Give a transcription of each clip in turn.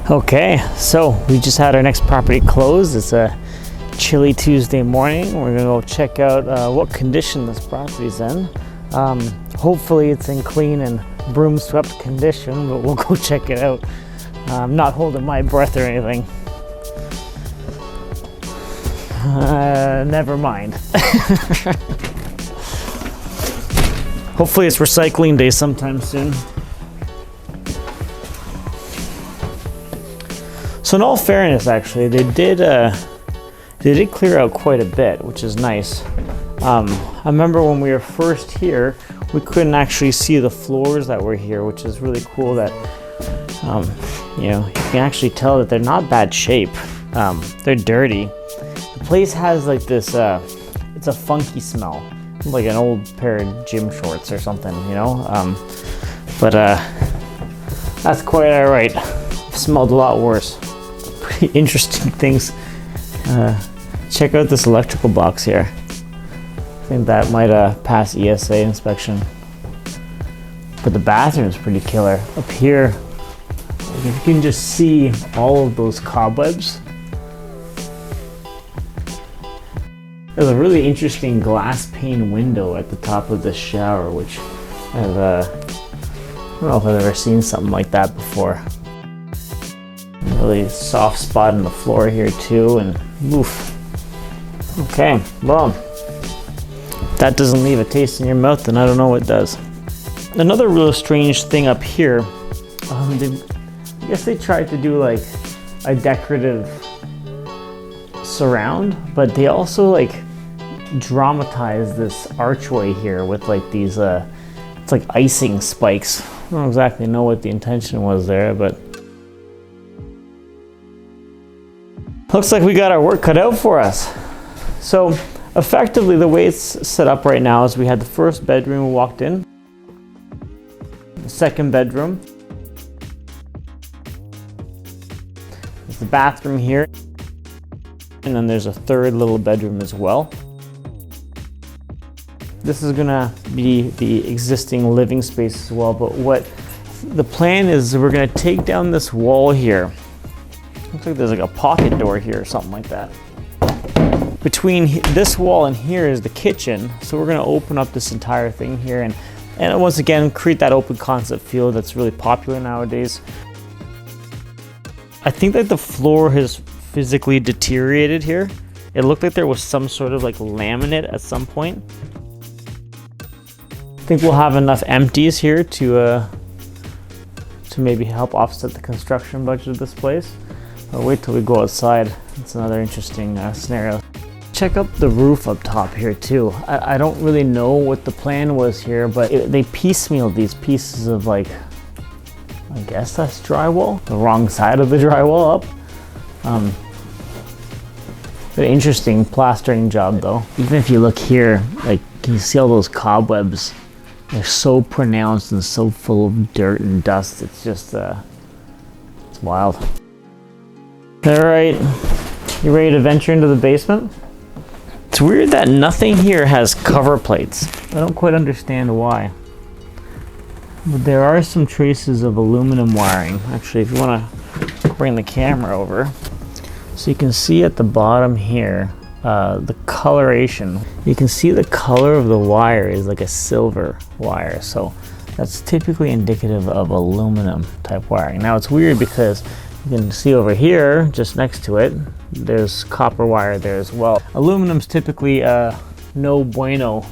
Okay, so we just had our next property closed. It's a chilly Tuesday morning. We're gonna go check out what condition this property's in. Hopefully it's in clean and broom swept condition, but we'll go check it out. I'm not holding my breath or anything. Never mind. Hopefully it's recycling day sometime soon. So in all fairness, actually, they did clear out quite a bit, which is nice. I remember when we were first here, we couldn't actually see the floors that were here, which is really cool that, you can actually tell that they're not bad shape. They're dirty. The place has like this, it's a funky smell, like an old pair of gym shorts or something, but that's quite all right. Smelled a lot worse. Pretty interesting things. Check out this electrical box here. I think that might pass ESA inspection. But the bathroom's pretty killer. Up here, you can just see all of those cobwebs. There's a really interesting glass pane window at the top of the shower, which I don't know if I've ever seen something like that before. Really soft spot in the floor here too, and oof. Okay, well, if that doesn't leave a taste in your mouth, then I don't know what does. Another real strange thing up here, I guess they tried to do like a decorative surround, but they also like dramatize this archway here with like these it's like icing spikes. I don't exactly know what the intention was there, but looks like we got our work cut out for us. So effectively the way it's set up right now is we had the first bedroom we walked in, the second bedroom, there's the bathroom here, and then there's a third little bedroom as well. This is gonna be the existing living space as well, but what the plan is, we're gonna take down this wall here. Looks like there's like a pocket door here or something like that. Between this wall and here is the kitchen, so we're gonna open up this entire thing here and once again create that open concept feel that's really popular nowadays. I think that the floor has physically deteriorated here. It looked like there was some sort of like laminate at some point. I think we'll have enough empties here to maybe help offset the construction budget of this place. I'll wait till we go outside. It's another interesting scenario. Check out the roof up top here too. I don't really know what the plan was here, but they piecemealed these pieces of like, I guess that's drywall, the wrong side of the drywall up. Very interesting plastering job though. Even if you look here, like, can you see all those cobwebs? They're so pronounced and so full of dirt and dust. It's just, it's wild. All right, you ready to venture into the basement? It's weird that nothing here has cover plates. I don't quite understand why. But there are some traces of aluminum wiring. Actually, if you want to bring the camera over, so you can see at the bottom here, the coloration. You can see the color of the wire is like a silver wire. So that's typically indicative of aluminum type wiring. Now it's weird because you can see over here, just next to it, there's copper wire there as well. Aluminum's typically no bueno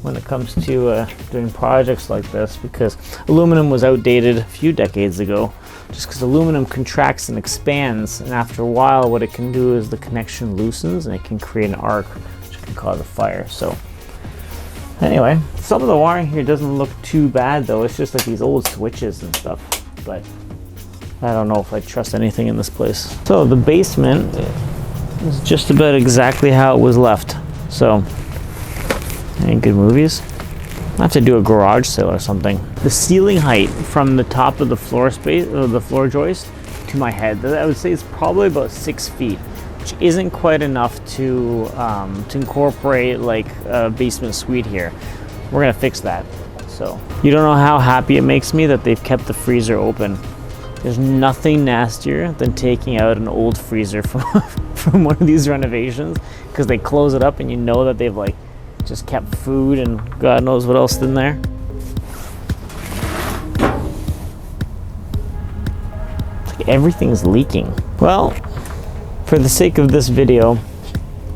when it comes to doing projects like this, because aluminum was outdated a few decades ago, just because aluminum contracts and expands, and after a while what it can do is the connection loosens and it can create an arc, which can cause a fire. So anyway, some of the wiring here doesn't look too bad though. It's just like these old switches and stuff, but I don't know if I trust anything in this place. So the basement is just about exactly how it was left. So, any good movies? I have to do a garage sale or something. The ceiling height from the top of the floor space, or the floor joist, to my head, I would say it's probably about 6 feet, which isn't quite enough to incorporate like a basement suite here. We're gonna fix that. So you don't know how happy it makes me that they've kept the freezer open. There's nothing nastier than taking out an old freezer from one of these renovations, because they close it up and you know that they've like just kept food and God knows what else in there. Like everything's leaking. Well, for the sake of this video,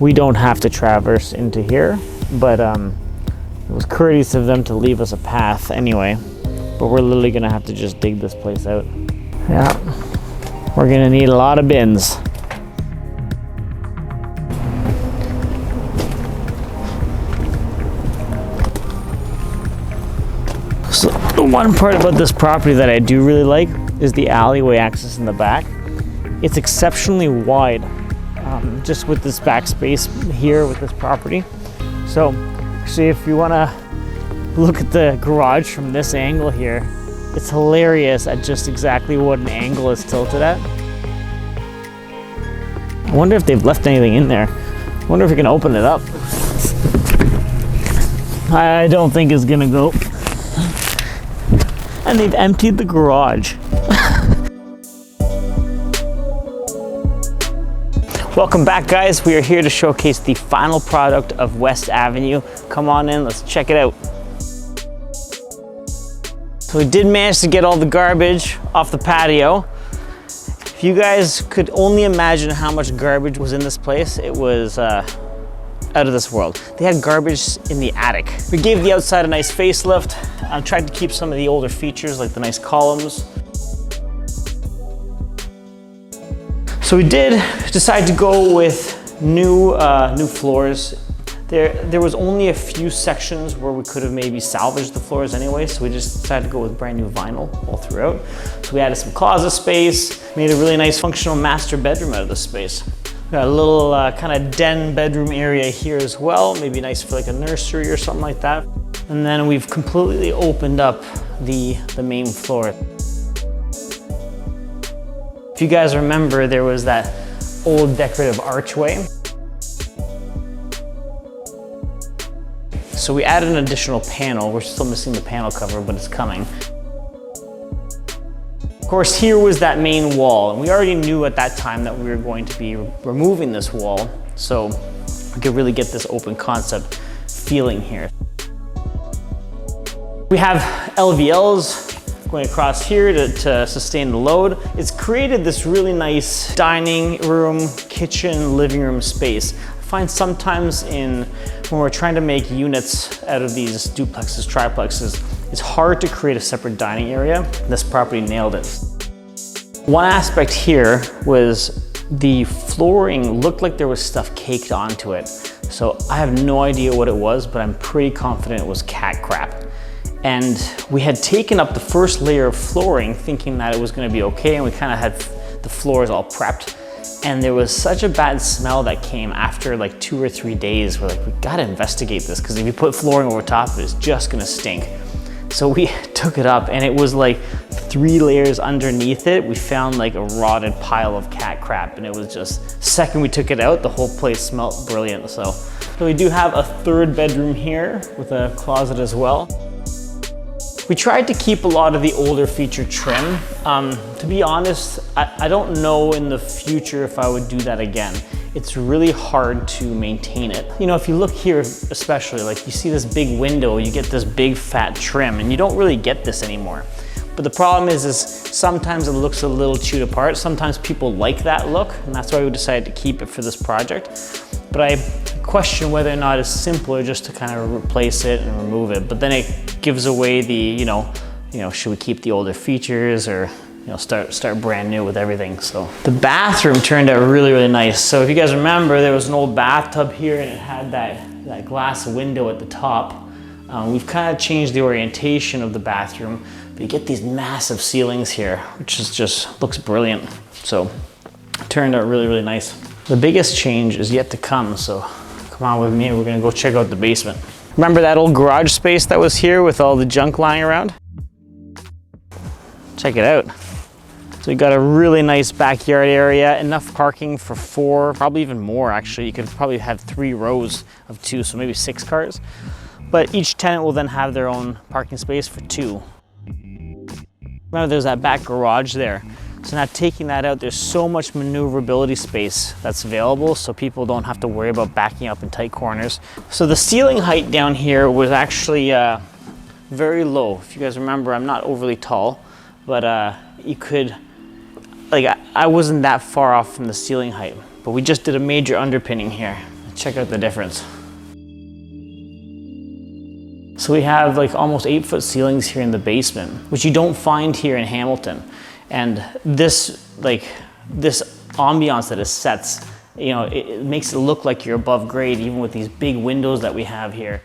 we don't have to traverse into here, but it was courteous of them to leave us a path anyway. But we're literally gonna have to just dig this place out. Yeah, we're gonna need a lot of bins. So the one part about this property that I do really like is the alleyway access in the back. It's exceptionally wide, just with this back space here with this property. So actually, if you wanna look at the garage from this angle here, it's hilarious at just exactly what an angle it's tilted at. I wonder if they've left anything in there. I wonder if we can open it up. I don't think it's gonna go. And they've emptied the garage. Welcome back, guys. We are here to showcase the final product of West Avenue. Come on in, let's check it out. So we did manage to get all the garbage off the patio. If you guys could only imagine how much garbage was in this place, it was out of this world. They had garbage in the attic. We gave the outside a nice facelift. I tried to keep some of the older features like the nice columns. So we did decide to go with new floors. There was only a few sections where we could have maybe salvaged the floors anyway, so we just decided to go with brand new vinyl all throughout. So we added some closet space, made a really nice functional master bedroom out of this space. We got a little kind of den bedroom area here as well, maybe nice for like a nursery or something like that. And then we've completely opened up the main floor. If you guys remember, there was that old decorative archway. So we added an additional panel. We're still missing the panel cover, but it's coming. Of course, here was that main wall, and we already knew at that time that we were going to be removing this wall, so we could really get this open concept feeling here. We have LVLs going across here to sustain the load. It's created this really nice dining room, kitchen, living room space. I find sometimes when we're trying to make units out of these duplexes, triplexes, it's hard to create a separate dining area. This property nailed it. One aspect here was the flooring looked like there was stuff caked onto it. So I have no idea what it was, but I'm pretty confident it was cat crap. And we had taken up the first layer of flooring thinking that it was gonna be okay, and we kind of had the floors all prepped. And there was such a bad smell that came after like 2 or 3 days. We're like, we gotta investigate this, because if you put flooring over top of it, it's just gonna stink. So we took it up, and it was like 3 layers underneath it. We found like a rotted pile of cat crap, and it was just, second we took it out, the whole place smelled brilliant. So we do have a 3rd bedroom here with a closet as well. We tried to keep a lot of the older feature trim. To be honest, I don't know in the future if I would do that again. It's really hard to maintain it. You know, if you look here especially, like you see this big window, you get this big fat trim, and you don't really get this anymore. But the problem is sometimes it looks a little chewed apart. Sometimes people like that look, and that's why we decided to keep it for this project. But I question whether or not it's simpler just to kind of replace it and remove it. But then it gives away the, you know, should we keep the older features or, start brand new with everything. So the bathroom turned out really, really nice. So if you guys remember, there was an old bathtub here, and it had that glass window at the top. We've kind of changed the orientation of the bathroom, but you get these massive ceilings here, which is just looks brilliant. So it turned out really, really nice. The biggest change is yet to come, so come on with me, we're gonna go check out the basement. Remember that old garage space that was here with all the junk lying around? Check it out. So you got a really nice backyard area, enough parking for 4, probably even more actually. You could probably have 3 rows of 2, so maybe 6 cars. But each tenant will then have their own parking space for 2. Remember, there's that back garage there. So now taking that out, there's so much maneuverability space that's available, so people don't have to worry about backing up in tight corners. So the ceiling height down here was actually very low. If you guys remember, I'm not overly tall, but you could, like, I wasn't that far off from the ceiling height, but we just did a major underpinning here. Check out the difference. So we have like almost 8-foot ceilings here in the basement, which you don't find here in Hamilton. And this ambiance that it sets, you know, it makes it look like you're above grade, even with these big windows that we have here.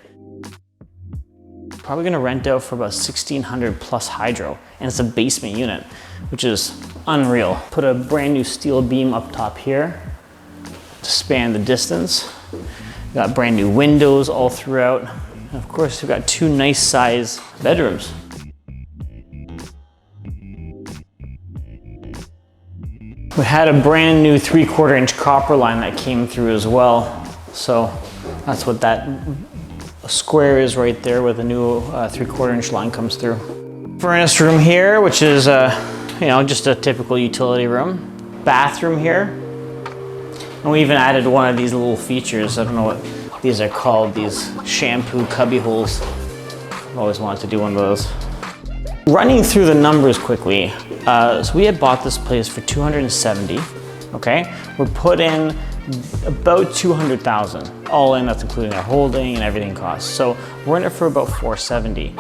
Probably gonna rent out for about 1,600 plus hydro, and it's a basement unit, which is unreal. Put a brand new steel beam up top here to span the distance. Got brand new windows all throughout. And of course, we've got 2 nice size bedrooms. We had a brand new 3/4 inch copper line that came through as well. So that's what that square is right there, where the new 3/4 inch line comes through. Furnace room here, which is you know, just a typical utility room. Bathroom here. And we even added one of these little features. I don't know what these are called, these shampoo cubby holes. I've always wanted to do one of those. Running through the numbers quickly. So we had bought this place for $270, okay? We put in about $200,000, all in, that's including our holding and everything costs. So we're in it for about $470.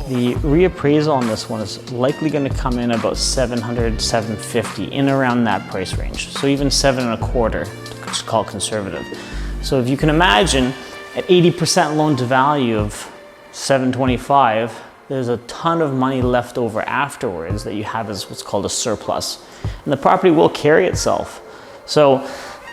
The reappraisal on this one is likely gonna come in about $700, $750, in around that price range. So even 7.25, to call it conservative. So if you can imagine, at 80% loan to value of $725, there's a ton of money left over afterwards that you have as what's called a surplus. And the property will carry itself. So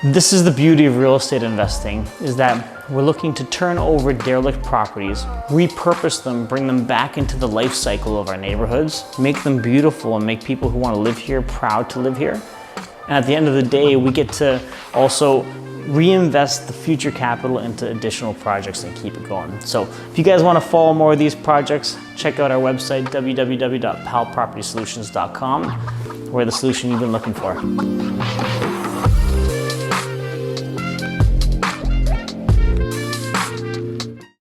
this is the beauty of real estate investing, is that we're looking to turn over derelict properties, repurpose them, bring them back into the life cycle of our neighborhoods, make them beautiful, and make people who want to live here proud to live here. And at the end of the day, we get to also reinvest the future capital into additional projects and keep it going. So if you guys want to follow more of these projects, check out our website, www.palpropertysolutions.com. We're the solution you've been looking for.